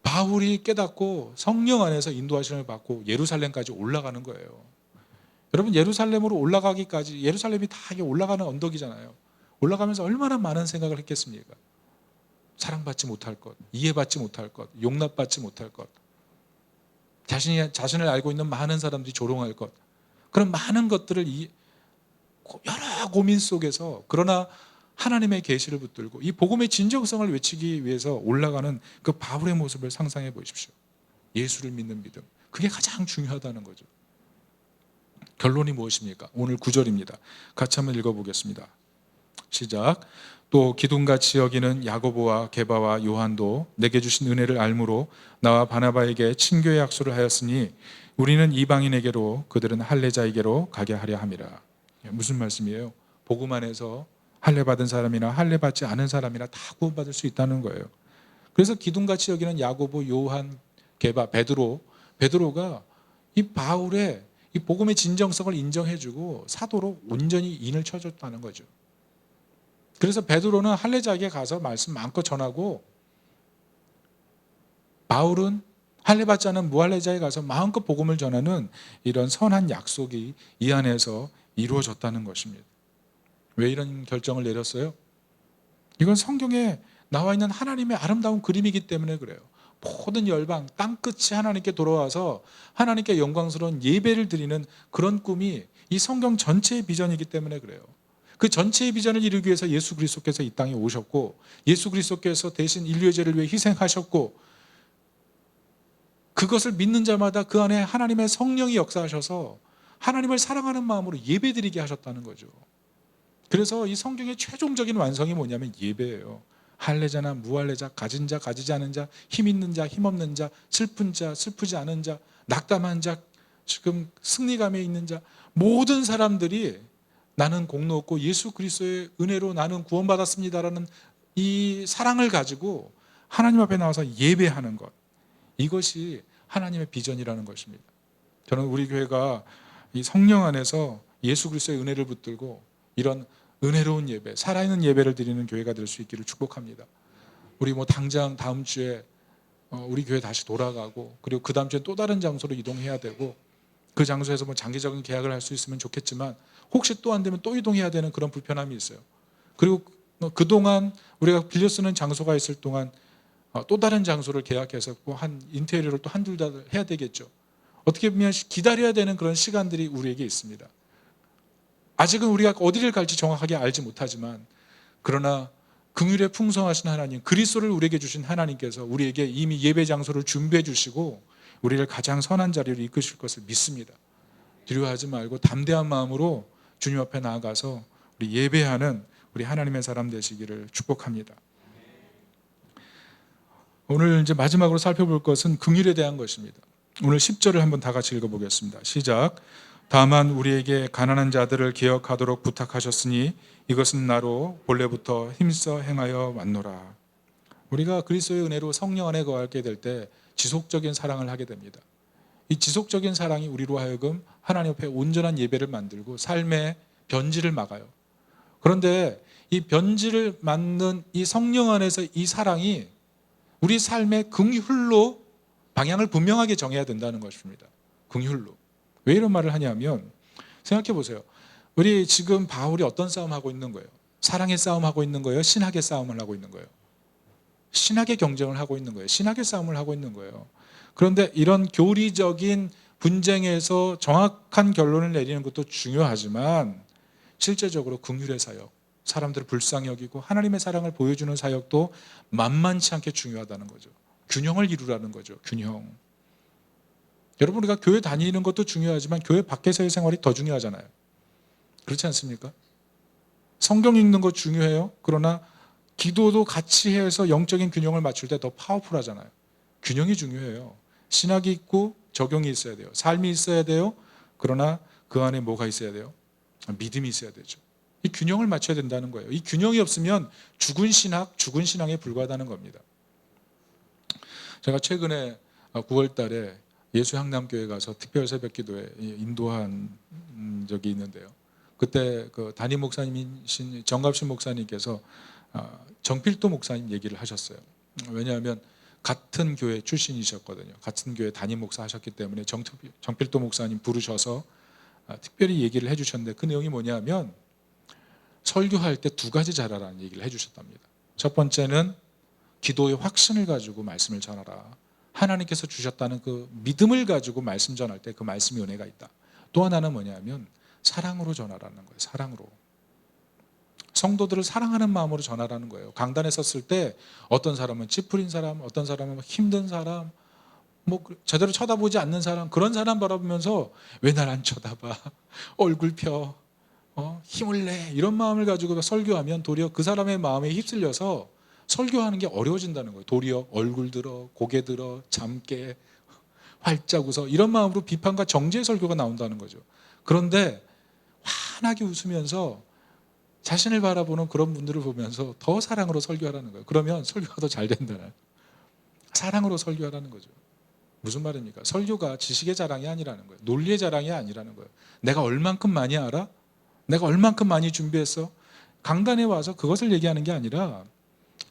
바울이 깨닫고 성령 안에서 인도하심을 받고 예루살렘까지 올라가는 거예요. 여러분, 예루살렘으로 올라가기까지, 예루살렘이 다 이게 올라가는 언덕이잖아요. 올라가면서 얼마나 많은 생각을 했겠습니까? 사랑받지 못할 것, 이해받지 못할 것, 용납받지 못할 것, 자신을 알고 있는 많은 사람들이 조롱할 것, 그런 많은 것들을 여러 고민 속에서, 그러나 하나님의 계시를 붙들고 이 복음의 진정성을 외치기 위해서 올라가는 그 바울의 모습을 상상해 보십시오. 예수를 믿는 믿음, 그게 가장 중요하다는 거죠. 결론이 무엇입니까? 오늘 9절입니다. 같이 한번 읽어보겠습니다. 시작. 또 기둥같이 여기는 야고보와 게바와 요한도 내게 주신 은혜를 알므로 나와 바나바에게 친교의 약속을 하였으니 우리는 이방인에게로 그들은 할례자에게로 가게 하려 함이라. 무슨 말씀이에요? 복음 안에서 할례 받은 사람이나 할례 받지 않은 사람이나 다 구원받을 수 있다는 거예요. 그래서 기둥같이 여기는 야고보, 요한, 게바, 베드로가 이 바울의 이 복음의 진정성을 인정해주고 사도로 온전히 인을 쳐줬다는 거죠. 그래서 베드로는 할례자에게 가서 말씀 마음껏 전하고, 바울은 할례 받지 않은 무할례자에 가서 마음껏 복음을 전하는 이런 선한 약속이 이 안에서 이루어졌다는 것입니다. 왜 이런 결정을 내렸어요? 이건 성경에 나와 있는 하나님의 아름다운 그림이기 때문에 그래요. 모든 열방 땅끝이 하나님께 돌아와서 하나님께 영광스러운 예배를 드리는 그런 꿈이 이 성경 전체의 비전이기 때문에 그래요. 그 전체의 비전을 이루기 위해서 예수 그리스도께서 이 땅에 오셨고, 예수 그리스도께서 대신 인류의 죄를 위해 희생하셨고, 그것을 믿는 자마다 그 안에 하나님의 성령이 역사하셔서 하나님을 사랑하는 마음으로 예배드리게 하셨다는 거죠. 그래서 이 성경의 최종적인 완성이 뭐냐면 예배예요. 할례자나 무할례자, 가진 자, 가지지 않은 자, 힘 있는 자, 힘 없는 자, 슬픈 자, 슬프지 않은 자, 낙담한 자, 지금 승리감에 있는 자, 모든 사람들이 나는 공로 없고 예수 그리스도의 은혜로 나는 구원받았습니다라는 이 사랑을 가지고 하나님 앞에 나와서 예배하는 것, 이것이 하나님의 비전이라는 것입니다. 저는 우리 교회가 이 성령 안에서 예수 그리스도의 은혜를 붙들고 이런 은혜로운 예배, 살아있는 예배를 드리는 교회가 될 수 있기를 축복합니다. 우리 당장 다음 주에 우리 교회 다시 돌아가고, 그리고 그 다음 주에 또 다른 장소로 이동해야 되고, 그 장소에서 장기적인 계약을 할 수 있으면 좋겠지만 혹시 또 안 되면 또 이동해야 되는 그런 불편함이 있어요. 그리고 그동안 우리가 빌려 쓰는 장소가 있을 동안 또 다른 장소를 계약해서 한 인테리어를 또 한둘 다 해야 되겠죠. 어떻게 보면 기다려야 되는 그런 시간들이 우리에게 있습니다. 아직은 우리가 어디를 갈지 정확하게 알지 못하지만, 그러나 긍휼에 풍성하신 하나님, 그리스도를 우리에게 주신 하나님께서 우리에게 이미 예배 장소를 준비해 주시고 우리를 가장 선한 자리로 이끄실 것을 믿습니다. 두려워하지 말고 담대한 마음으로 주님 앞에 나아가서 우리 예배하는 우리 하나님의 사람 되시기를 축복합니다. 오늘 이제 마지막으로 살펴볼 것은 긍휼에 대한 것입니다. 오늘 10절을 한번 다 같이 읽어보겠습니다. 시작. 다만 우리에게 가난한 자들을 기억하도록 부탁하셨으니 이것은 나로 본래부터 힘써 행하여 왔노라. 우리가 그리스도의 은혜로 성령 안에 거하게 될 때 지속적인 사랑을 하게 됩니다. 이 지속적인 사랑이 우리로 하여금 하나님 앞에 온전한 예배를 만들고 삶의 변질을 막아요. 그런데 이 변질을 막는 이 성령 안에서 이 사랑이 우리 삶의 긍휼로 방향을 분명하게 정해야 된다는 것입니다. 긍휼로. 왜 이런 말을 하냐면, 생각해 보세요. 우리 지금 바울이 어떤 싸움하고 있는 거예요? 사랑의 싸움하고 있는 거예요? 신학의 싸움을 하고 있는 거예요? 신학의 경쟁을 하고 있는 거예요. 신학의 싸움을 하고 있는 거예요. 그런데 이런 교리적인 분쟁에서 정확한 결론을 내리는 것도 중요하지만, 실제적으로 긍휼의 사역, 사람들을 불쌍히 여기고 하나님의 사랑을 보여주는 사역도 만만치 않게 중요하다는 거죠. 균형을 이루라는 거죠. 균형. 여러분, 우리가 교회 다니는 것도 중요하지만 교회 밖에서의 생활이 더 중요하잖아요. 그렇지 않습니까? 성경 읽는 거 중요해요. 그러나 기도도 같이 해서 영적인 균형을 맞출 때 더 파워풀하잖아요. 균형이 중요해요. 신학이 있고 적용이 있어야 돼요. 삶이 있어야 돼요. 그러나 그 안에 뭐가 있어야 돼요? 믿음이 있어야 되죠. 이 균형을 맞춰야 된다는 거예요. 이 균형이 없으면 죽은 신학, 죽은 신앙에 불과하다는 겁니다. 제가 최근에 9월 달에 예수 향남교회 가서 특별 새벽 기도에 인도한 적이 있는데요. 그때 그 담임 목사님이신 정갑신 목사님께서 정필도 목사님 얘기를 하셨어요. 왜냐하면 같은 교회 출신이셨거든요. 같은 교회 담임 목사 하셨기 때문에 정필도 목사님 부르셔서 특별히 얘기를 해주셨는데, 그 내용이 뭐냐면 설교할 때 두 가지 잘하라는 얘기를 해주셨답니다. 첫 번째는 기도의 확신을 가지고 말씀을 전하라. 하나님께서 주셨다는 그 믿음을 가지고 말씀 전할 때 그 말씀이 은혜가 있다. 또 하나는 뭐냐면 사랑으로 전하라는 거예요. 사랑으로. 성도들을 사랑하는 마음으로 전하라는 거예요. 강단에 섰을 때 어떤 사람은 찌푸린 사람, 어떤 사람은 힘든 사람, 제대로 쳐다보지 않는 사람, 그런 사람 바라보면서 왜 날 안 쳐다봐? 얼굴 펴. 힘을 내 이런 마음을 가지고 설교하면 도리어 그 사람의 마음에 휩쓸려서 설교하는 게 어려워진다는 거예요. 도리어 얼굴 들어, 고개 들어, 잠깨, 활짝 웃어 이런 마음으로 비판과 정죄의 설교가 나온다는 거죠. 그런데 환하게 웃으면서 자신을 바라보는 그런 분들을 보면서 더 사랑으로 설교하라는 거예요. 그러면 설교가 더 잘 된다는, 사랑으로 설교하라는 거죠. 무슨 말입니까? 설교가 지식의 자랑이 아니라는 거예요. 논리의 자랑이 아니라는 거예요. 내가 얼만큼 많이 알아? 내가 얼만큼 많이 준비했어? 강단에 와서 그것을 얘기하는 게 아니라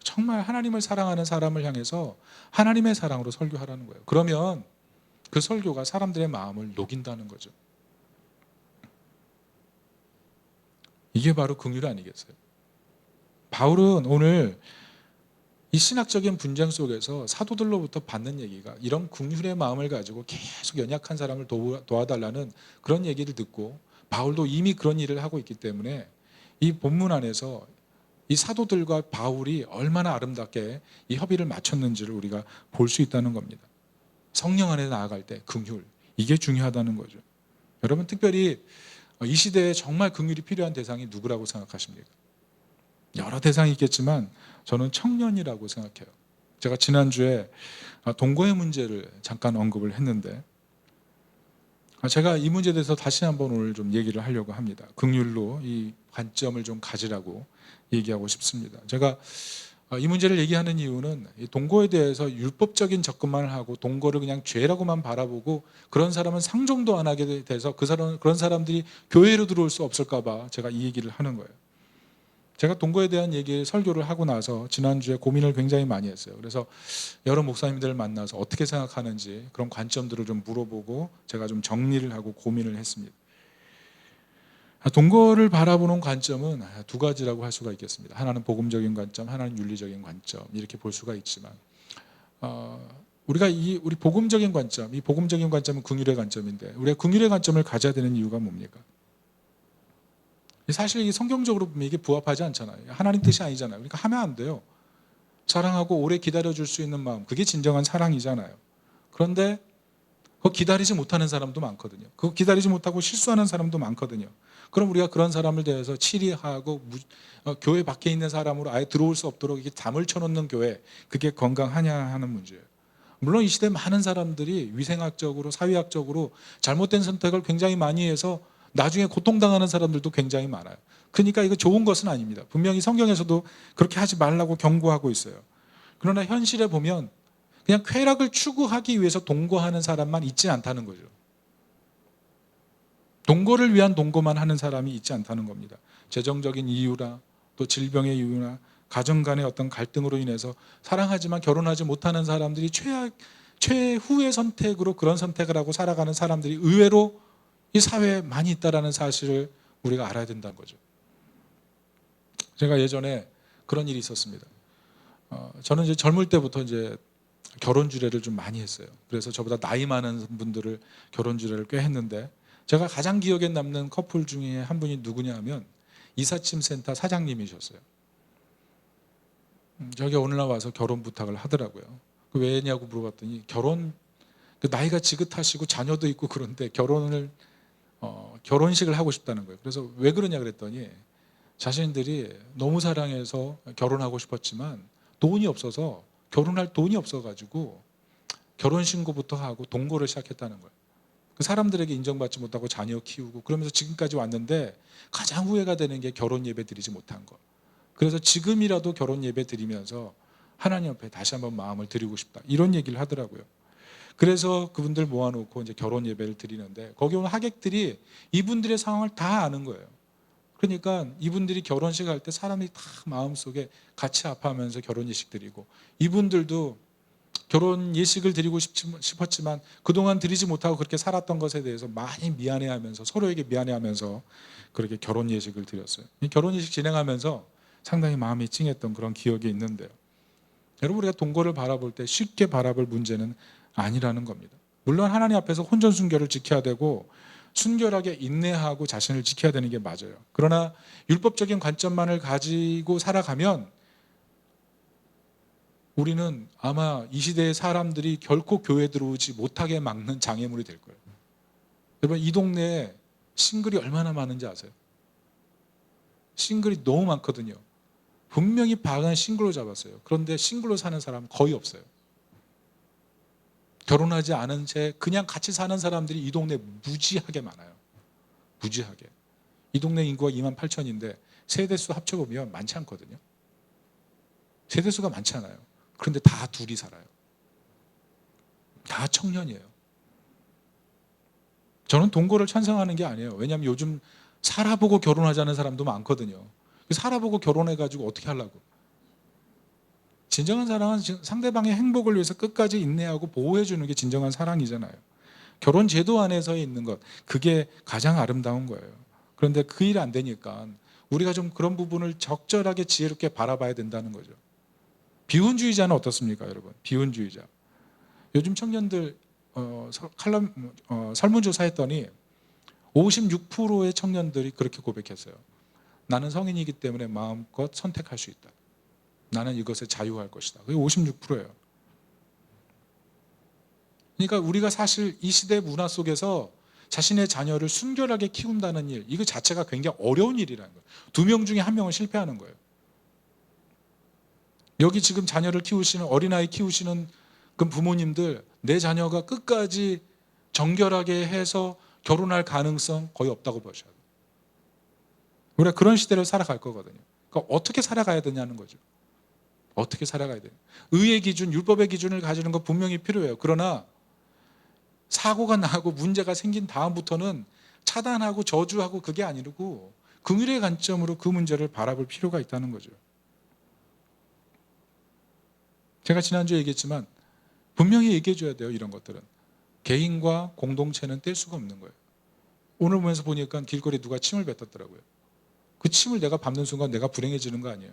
정말 하나님을 사랑하는 사람을 향해서 하나님의 사랑으로 설교하라는 거예요. 그러면 그 설교가 사람들의 마음을 녹인다는 거죠. 이게 바로 긍휼 아니겠어요? 바울은 오늘 이 신학적인 분쟁 속에서 사도들로부터 받는 얘기가 이런 긍휼의 마음을 가지고 계속 연약한 사람을 도와달라는 그런 얘기를 듣고, 바울도 이미 그런 일을 하고 있기 때문에 이 본문 안에서 이 사도들과 바울이 얼마나 아름답게 이 협의를 맞췄는지를 우리가 볼 수 있다는 겁니다. 성령 안에 나아갈 때 긍휼, 이게 중요하다는 거죠. 여러분, 특별히 이 시대에 정말 긍휼이 필요한 대상이 누구라고 생각하십니까? 여러 대상이 있겠지만 저는 청년이라고 생각해요. 제가 지난주에 동거의 문제를 잠깐 언급을 했는데, 제가 이 문제에 대해서 다시 한번 오늘 좀 얘기를 하려고 합니다. 긍휼로 이 관점을 좀 가지라고 얘기하고 싶습니다. 제가 이 문제를 얘기하는 이유는 이 동거에 대해서 율법적인 접근만 하고 동거를 그냥 죄라고만 바라보고 그런 사람은 상종도 안 하게 돼서 그런 사람들이 교회로 들어올 수 없을까 봐 제가 이 얘기를 하는 거예요. 제가 동거에 대한 얘기 설교를 하고 나서 지난주에 고민을 굉장히 많이 했어요. 그래서 여러 목사님들을 만나서 어떻게 생각하는지 그런 관점들을 좀 물어보고 제가 좀 정리를 하고 고민을 했습니다. 동거를 바라보는 관점은 두 가지라고 할 수가 있겠습니다. 하나는 복음적인 관점, 하나는 윤리적인 관점, 이렇게 볼 수가 있지만 우리 복음적인 관점, 이 복음적인 관점은 긍휼의 관점인데 우리가 긍휼의 관점을 가져야 되는 이유가 뭡니까? 사실 이게 성경적으로 보면 이게 부합하지 않잖아요. 하나님 뜻이 아니잖아요. 그러니까 하면 안 돼요. 사랑하고 오래 기다려줄 수 있는 마음, 그게 진정한 사랑이잖아요. 그런데 그거 기다리지 못하는 사람도 많거든요. 그거 기다리지 못하고 실수하는 사람도 많거든요. 그럼 우리가 그런 사람을 대해서 치리하고 교회 밖에 있는 사람으로 아예 들어올 수 없도록 이게 담을 쳐놓는 교회, 그게 건강하냐 하는 문제예요. 물론 이 시대 많은 사람들이 위생학적으로, 사회학적으로 잘못된 선택을 굉장히 많이 해서 나중에 고통당하는 사람들도 굉장히 많아요. 그러니까 이거 좋은 것은 아닙니다. 분명히 성경에서도 그렇게 하지 말라고 경고하고 있어요. 그러나 현실에 보면 그냥 쾌락을 추구하기 위해서 동거하는 사람만 있지 않다는 거죠. 동거를 위한 동거만 하는 사람이 있지 않다는 겁니다. 재정적인 이유나 또 질병의 이유나 가정 간의 어떤 갈등으로 인해서 사랑하지만 결혼하지 못하는 사람들이 최후의 선택으로 그런 선택을 하고 살아가는 사람들이 의외로 이 사회에 많이 있다는 사실을 우리가 알아야 된다는 거죠. 제가 예전에 그런 일이 있었습니다. 저는 이제 젊을 때부터 이제 결혼 주례를 좀 많이 했어요. 그래서 저보다 나이 많은 분들을 결혼 주례를 꽤 했는데, 제가 가장 기억에 남는 커플 중에 한 분이 누구냐 하면 이삿짐 센터 사장님이셨어요. 저기 어느 날 와서 결혼 부탁을 하더라고요. 왜냐고 물어봤더니 나이가 지긋하시고 자녀도 있고 그런데 결혼식을 하고 싶다는 거예요. 그래서 왜 그러냐 그랬더니 자신들이 너무 사랑해서 결혼하고 싶었지만 돈이 없어서, 결혼할 돈이 없어가지고 결혼신고부터 하고 동거를 시작했다는 거예요. 그 사람들에게 인정받지 못하고 자녀 키우고 그러면서 지금까지 왔는데 가장 후회가 되는 게 결혼 예배 드리지 못한 거. 그래서 지금이라도 결혼 예배 드리면서 하나님 앞에 다시 한번 마음을 드리고 싶다, 이런 얘기를 하더라고요. 그래서 그분들 모아놓고 이제 결혼 예배를 드리는데 거기 온 하객들이 이분들의 상황을 다 아는 거예요. 그러니까 이분들이 결혼식 할 때 사람이 다 마음속에 같이 아파하면서 결혼 예식 드리고, 이분들도 결혼 예식을 드리고 싶었지만 그동안 드리지 못하고 그렇게 살았던 것에 대해서 많이 미안해하면서, 서로에게 미안해하면서 그렇게 결혼 예식을 드렸어요. 이 결혼 예식 진행하면서 상당히 마음이 찡했던 그런 기억이 있는데요. 여러분, 우리가 동거를 바라볼 때 쉽게 바라볼 문제는 아니라는 겁니다. 물론 하나님 앞에서 혼전순결을 지켜야 되고 순결하게 인내하고 자신을 지켜야 되는 게 맞아요. 그러나 율법적인 관점만을 가지고 살아가면 우리는 아마 이 시대의 사람들이 결코 교회 들어오지 못하게 막는 장애물이 될 거예요. 여러분, 이 동네에 싱글이 얼마나 많은지 아세요? 싱글이 너무 많거든요. 분명히 방은 싱글로 잡았어요. 그런데 싱글로 사는 사람은 거의 없어요. 결혼하지 않은 채 그냥 같이 사는 사람들이 이 동네에 무지하게 많아요. 무지하게. 이 동네 인구가 28,000인데 세대수 합쳐보면 많지 않거든요. 세대수가 많지 않아요. 그런데 다 둘이 살아요. 다 청년이에요. 저는 동거를 찬성하는 게 아니에요. 왜냐하면 요즘 살아보고 결혼하자는 사람도 많거든요. 살아보고 결혼해가지고 어떻게 하려고. 진정한 사랑은 상대방의 행복을 위해서 끝까지 인내하고 보호해주는 게 진정한 사랑이잖아요. 결혼 제도 안에서 있는 것, 그게 가장 아름다운 거예요. 그런데 그 일 안 되니까 우리가 좀 그런 부분을 적절하게 지혜롭게 바라봐야 된다는 거죠. 비혼주의자는 어떻습니까, 여러분? 비혼주의자. 요즘 청년들 설문조사 했더니 56%의 청년들이 그렇게 고백했어요. 나는 성인이기 때문에 마음껏 선택할 수 있다. 나는 이것에 자유할 것이다. 그게 56%예요. 그러니까 우리가 사실 이 시대 문화 속에서 자신의 자녀를 순결하게 키운다는 일, 이거 자체가 굉장히 어려운 일이라는 거예요. 2명 중에 1명은 실패하는 거예요. 여기 지금 자녀를 키우시는, 어린아이 키우시는 그 부모님들, 내 자녀가 끝까지 정결하게 해서 결혼할 가능성 거의 없다고 보셔야 돼요. 우리가 그런 시대를 살아갈 거거든요. 그러니까 어떻게 살아가야 되냐는 거죠. 어떻게 살아가야 돼요. 의의 기준, 율법의 기준을 가지는 거 분명히 필요해요. 그러나 사고가 나고 문제가 생긴 다음부터는 차단하고 저주하고 그게 아니고 긍휼의 관점으로 그 문제를 바라볼 필요가 있다는 거죠. 제가 지난주에 얘기했지만 분명히 얘기해 줘야 돼요. 이런 것들은. 개인과 공동체는 뗄 수가 없는 거예요. 오늘 보면서 보니까 길거리에 누가 침을 뱉었더라고요. 그 침을 내가 밟는 순간 내가 불행해지는 거 아니에요.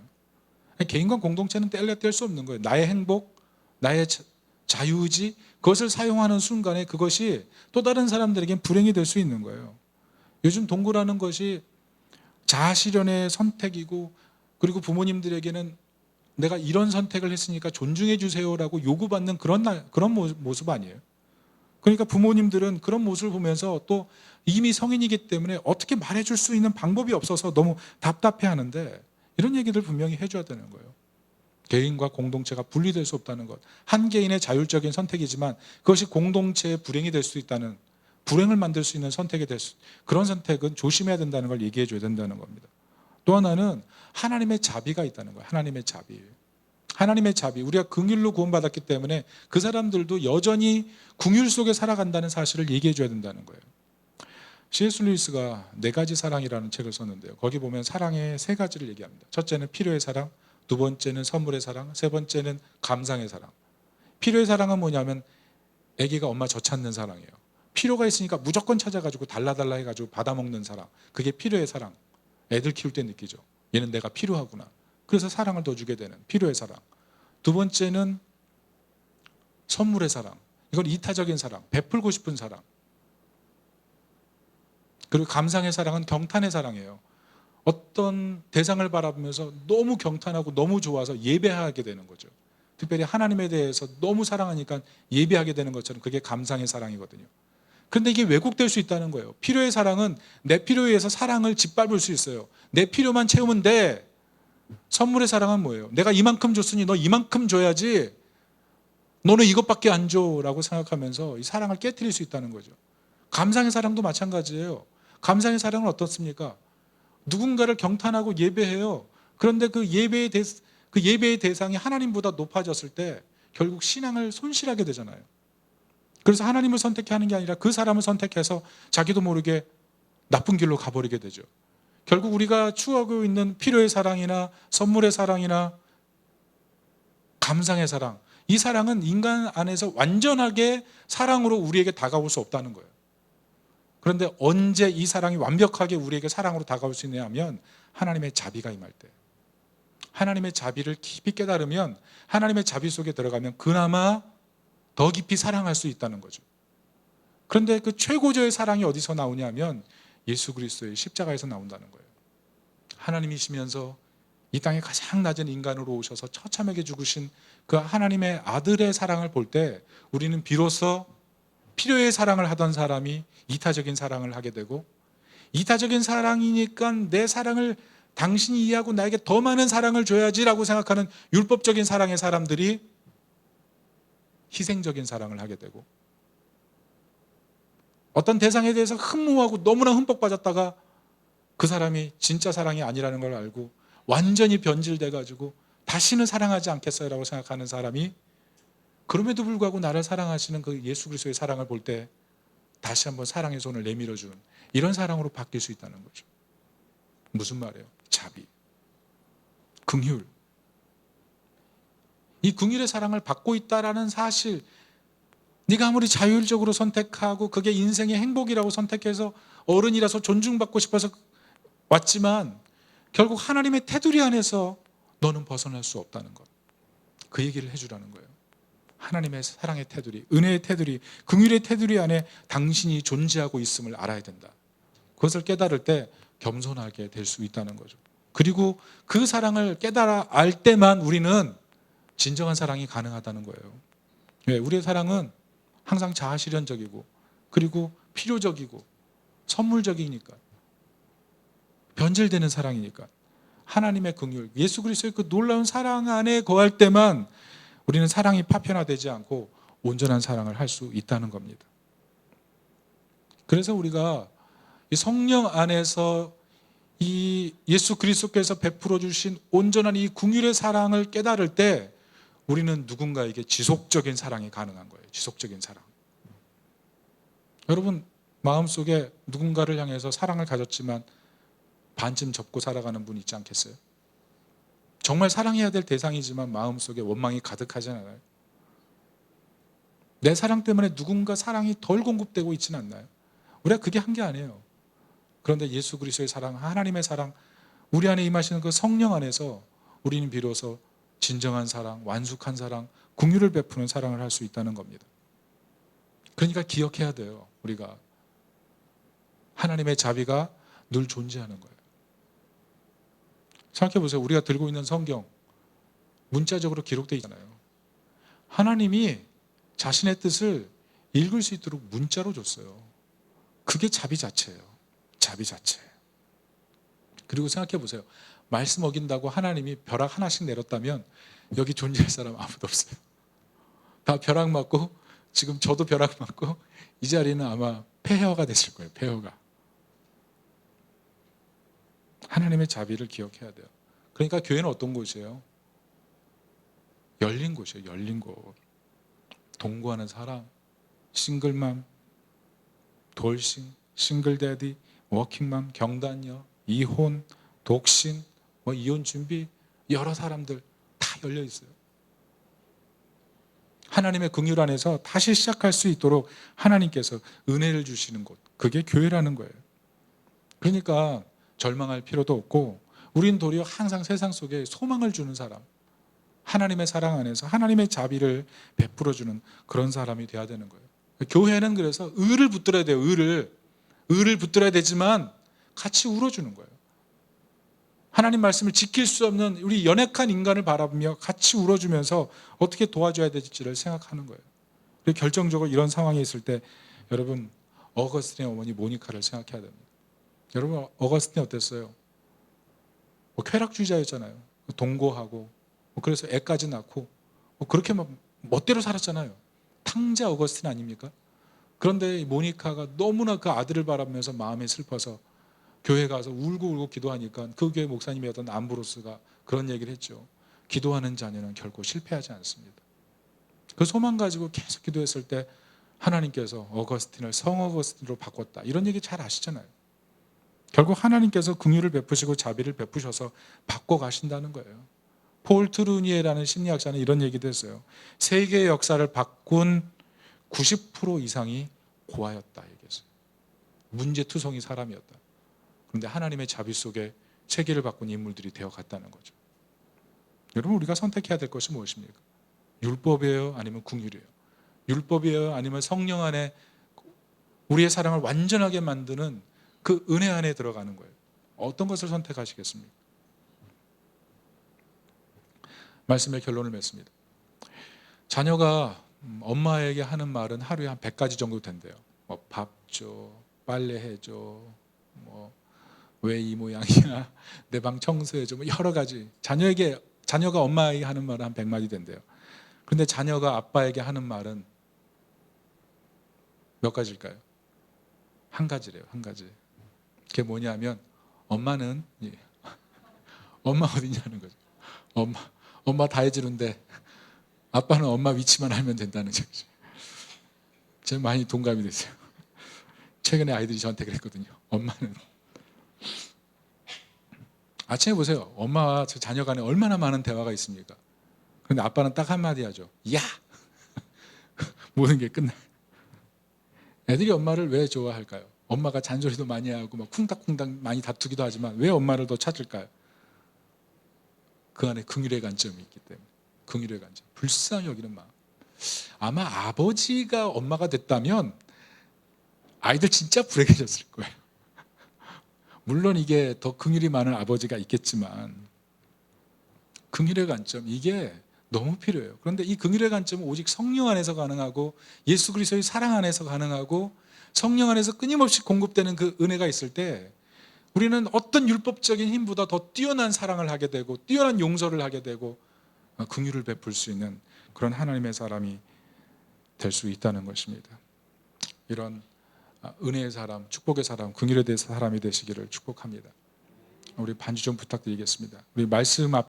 개인과 공동체는 뗄 수 없는 거예요. 나의 행복, 나의 자유의지, 그것을 사용하는 순간에 그것이 또 다른 사람들에겐 불행이 될 수 있는 거예요. 요즘 동거라는 것이 자아실현의 선택이고, 그리고 부모님들에게는 내가 이런 선택을 했으니까 존중해 주세요라고 요구받는 그런 모습 아니에요. 그러니까 부모님들은 그런 모습을 보면서 또 이미 성인이기 때문에 어떻게 말해줄 수 있는 방법이 없어서 너무 답답해하는데, 이런 얘기들 분명히 해줘야 되는 거예요. 개인과 공동체가 분리될 수 없다는 것. 한 개인의 자율적인 선택이지만 그것이 공동체의 불행이 될 수 있다는, 불행을 만들 수 있는 선택이 그런 선택은 조심해야 된다는 걸 얘기해 줘야 된다는 겁니다. 또 하나는 하나님의 자비가 있다는 거예요. 하나님의 자비. 하나님의 자비. 우리가 긍휼로 구원받았기 때문에 그 사람들도 여전히 긍휼 속에 살아간다는 사실을 얘기해 줘야 된다는 거예요. C.S. 루이스가 4가지 사랑이라는 책을 썼는데요. 거기 보면 사랑의 3가지를 얘기합니다. 첫째는 필요의 사랑, 2번째는 선물의 사랑, 3번째는 감상의 사랑. 필요의 사랑은 뭐냐면 아기가 엄마 젖 찾는 사랑이에요. 필요가 있으니까 무조건 찾아가지고 달라달라 해가지고 받아먹는 사랑. 그게 필요의 사랑. 애들 키울 때 느끼죠. 얘는 내가 필요하구나. 그래서 사랑을 더 주게 되는 필요의 사랑. 2번째는 선물의 사랑. 이건 이타적인 사랑, 베풀고 싶은 사랑. 그리고 감상의 사랑은 경탄의 사랑이에요. 어떤 대상을 바라보면서 너무 경탄하고 너무 좋아서 예배하게 되는 거죠. 특별히 하나님에 대해서 너무 사랑하니까 예배하게 되는 것처럼 그게 감상의 사랑이거든요. 그런데 이게 왜곡될 수 있다는 거예요. 필요의 사랑은 내 필요에 의해서 사랑을 짓밟을 수 있어요. 내 필요만 채우면 돼. 선물의 사랑은 뭐예요? 내가 이만큼 줬으니 너 이만큼 줘야지, 너는 이것밖에 안 줘 라고 생각하면서 이 사랑을 깨트릴 수 있다는 거죠. 감상의 사랑도 마찬가지예요. 감상의 사랑은 어떻습니까? 누군가를 경탄하고 예배해요. 그런데 그 예배의 대상이 하나님보다 높아졌을 때 결국 신앙을 손실하게 되잖아요. 그래서 하나님을 선택하는 게 아니라 그 사람을 선택해서 자기도 모르게 나쁜 길로 가버리게 되죠. 결국 우리가 추구하고 있는 필요의 사랑이나 선물의 사랑이나 감상의 사랑, 이 사랑은 인간 안에서 완전하게 사랑으로 우리에게 다가올 수 없다는 거예요. 그런데 언제 이 사랑이 완벽하게 우리에게 사랑으로 다가올 수 있냐 하면 하나님의 자비가 임할 때, 하나님의 자비를 깊이 깨달으면, 하나님의 자비 속에 들어가면 그나마 더 깊이 사랑할 수 있다는 거죠. 그런데 그 최고조의 사랑이 어디서 나오냐면 예수 그리스도의 십자가에서 나온다는 거예요. 하나님이시면서 이 땅에 가장 낮은 인간으로 오셔서 처참하게 죽으신 그 하나님의 아들의 사랑을 볼 때 우리는 비로소 필요의 사랑을 하던 사람이 이타적인 사랑을 하게 되고, 이타적인 사랑이니까 내 사랑을 당신이 이해하고 나에게 더 많은 사랑을 줘야지라고 생각하는 율법적인 사랑의 사람들이 희생적인 사랑을 하게 되고, 어떤 대상에 대해서 흠모하고 너무나 흠뻑 빠졌다가 그 사람이 진짜 사랑이 아니라는 걸 알고 완전히 변질돼 가지고 다시는 사랑하지 않겠어요라고 생각하는 사람이 그럼에도 불구하고 나를 사랑하시는 그 예수 그리스도의 사랑을 볼 때 다시 한번 사랑의 손을 내밀어 주는 이런 사랑으로 바뀔 수 있다는 거죠. 무슨 말이에요? 자비, 긍휼. 이 긍휼의 사랑을 받고 있다라는 사실, 네가 아무리 자율적으로 선택하고 그게 인생의 행복이라고 선택해서 어른이라서 존중받고 싶어서 왔지만 결국 하나님의 테두리 안에서 너는 벗어날 수 없다는 것, 그 얘기를 해주라는 거예요. 하나님의 사랑의 테두리, 은혜의 테두리, 긍휼의 테두리 안에 당신이 존재하고 있음을 알아야 된다. 그것을 깨달을 때 겸손하게 될 수 있다는 거죠. 그리고 그 사랑을 깨달아 알 때만 우리는 진정한 사랑이 가능하다는 거예요. 왜? 우리의 사랑은 항상 자아실현적이고 그리고 필요적이고 선물적이니까, 변질되는 사랑이니까. 하나님의 긍휼, 예수 그리스도의 그 놀라운 사랑 안에 거할 때만 우리는 사랑이 파편화되지 않고 온전한 사랑을 할 수 있다는 겁니다. 그래서 우리가 이 성령 안에서 이 예수 그리스도께서 베풀어 주신 온전한 이 긍휼의 사랑을 깨달을 때 우리는 누군가에게 지속적인 사랑이 가능한 거예요. 지속적인 사랑. 여러분 마음속에 누군가를 향해서 사랑을 가졌지만 반쯤 접고 살아가는 분 있지 않겠어요? 정말 사랑해야 될 대상이지만 마음속에 원망이 가득하지 않아요? 내 사랑 때문에 누군가 사랑이 덜 공급되고 있지는 않나요? 우리가 그게 한 게 아니에요. 그런데 예수 그리스도의 사랑, 하나님의 사랑, 우리 안에 임하시는 그 성령 안에서 우리는 비로소 진정한 사랑, 완숙한 사랑, 긍휼을 베푸는 사랑을 할 수 있다는 겁니다. 그러니까 기억해야 돼요. 우리가 하나님의 자비가 늘 존재하는 거예요. 생각해 보세요. 우리가 들고 있는 성경 문자적으로 기록되어 있잖아요. 하나님이 자신의 뜻을 읽을 수 있도록 문자로 줬어요. 그게 자비 자체예요. 자비 자체. 그리고 생각해 보세요. 말씀 어긴다고 하나님이 벼락 하나씩 내렸다면 여기 존재할 사람 아무도 없어요. 다 벼락 맞고, 지금 저도 벼락 맞고 이 자리는 아마 폐허가 됐을 거예요. 폐허가. 하나님의 자비를 기억해야 돼요. 그러니까 교회는 어떤 곳이에요? 열린 곳이에요. 열린 곳. 동거하는 사람, 싱글맘, 돌싱, 싱글데디, 워킹맘, 경단녀, 이혼, 독신, 이혼 준비, 여러 사람들 다 열려 있어요. 하나님의 긍휼 안에서 다시 시작할 수 있도록 하나님께서 은혜를 주시는 곳, 그게 교회라는 거예요. 그러니까 절망할 필요도 없고, 우린 도리어 항상 세상 속에 소망을 주는 사람, 하나님의 사랑 안에서 하나님의 자비를 베풀어주는 그런 사람이 돼야 되는 거예요. 교회는 그래서 의를 붙들어야 돼요. 의를 붙들어야 되지만 같이 울어주는 거예요. 하나님 말씀을 지킬 수 없는 우리 연약한 인간을 바라보며 같이 울어주면서 어떻게 도와줘야 될지를 생각하는 거예요. 그리고 결정적으로 이런 상황에 있을 때 여러분, 어거스틴의 어머니 모니카를 생각해야 됩니다. 여러분, 어거스틴이 어땠어요? 쾌락주의자였잖아요. 동거하고 그래서 애까지 낳고 그렇게 막 멋대로 살았잖아요. 탕자 어거스틴 아닙니까? 그런데 모니카가 너무나 그 아들을 바라보면서 마음이 슬퍼서 교회 가서 울고 기도하니까 그 교회 목사님이었던 암브로스가 그런 얘기를 했죠. 기도하는 자녀는 결코 실패하지 않습니다. 그 소망 가지고 계속 기도했을 때 하나님께서 어거스틴을 성 어거스틴으로 바꿨다. 이런 얘기 잘 아시잖아요. 결국 하나님께서 긍휼을 베푸시고 자비를 베푸셔서 바꿔 가신다는 거예요. 폴 트루니에라는 심리학자는 이런 얘기도 했어요. 세계의 역사를 바꾼 90% 이상이 고아였다 얘기했어요. 문제투성이 사람이었다. 그런데 하나님의 자비 속에 세계를 바꾼 인물들이 되어갔다는 거죠. 여러분, 우리가 선택해야 될 것이 무엇입니까? 율법이에요? 아니면 긍휼이에요? 율법이에요? 아니면 성령 안에 우리의 사랑을 완전하게 만드는 그 은혜 안에 들어가는 거예요? 어떤 것을 선택하시겠습니까? 말씀의 결론을 맺습니다. 자녀가 엄마에게 하는 말은 하루에 한 100가지 정도 된대요. 밥 줘, 빨래해 줘, 왜 이 모양이야? 내 방 청소해줘. 뭐 여러 가지. 자녀가 엄마에게 하는 말은 한 100마디 된대요. 그런데 자녀가 아빠에게 하는 말은 몇 가지일까요? 한 가지래요. 한 가지. 그게 뭐냐면 엄마는 엄마 어디냐는 거죠. 엄마 다 해주는데 아빠는 엄마 위치만 알면 된다는 거죠. 제가 많이 동감이 됐어요. 최근에 아이들이 저한테 그랬거든요. 엄마는 아침에 보세요. 엄마와 자녀 간에 얼마나 많은 대화가 있습니까? 그런데 아빠는 딱 한마디 하죠. 야! 모든 게 끝나. 애들이 엄마를 왜 좋아할까요? 엄마가 잔소리도 많이 하고 막 쿵닥쿵닥 많이 다투기도 하지만 왜 엄마를 더 찾을까요? 그 안에 긍휼의 관점이 있기 때문에. 긍휼의 관점. 불쌍히 여기는 마음. 아마 아버지가 엄마가 됐다면 아이들 진짜 불행해졌을 거예요. 물론 이게 더 긍휼이 많은 아버지가 있겠지만 긍휼의 관점 이게 너무 필요해요. 그런데 이 긍휼의 관점은 오직 성령 안에서 가능하고 예수 그리스도의 사랑 안에서 가능하고 성령 안에서 끊임없이 공급되는 그 은혜가 있을 때 우리는 어떤 율법적인 힘보다 더 뛰어난 사랑을 하게 되고 뛰어난 용서를 하게 되고 긍휼을 베풀 수 있는 그런 하나님의 사람이 될 수 있다는 것입니다. 이런 은혜의 사람, 축복의 사람, 긍휼에 대해서 사람이 되시기를 축복합니다. 우리 반주 좀 부탁드리겠습니다. 우리 말씀 앞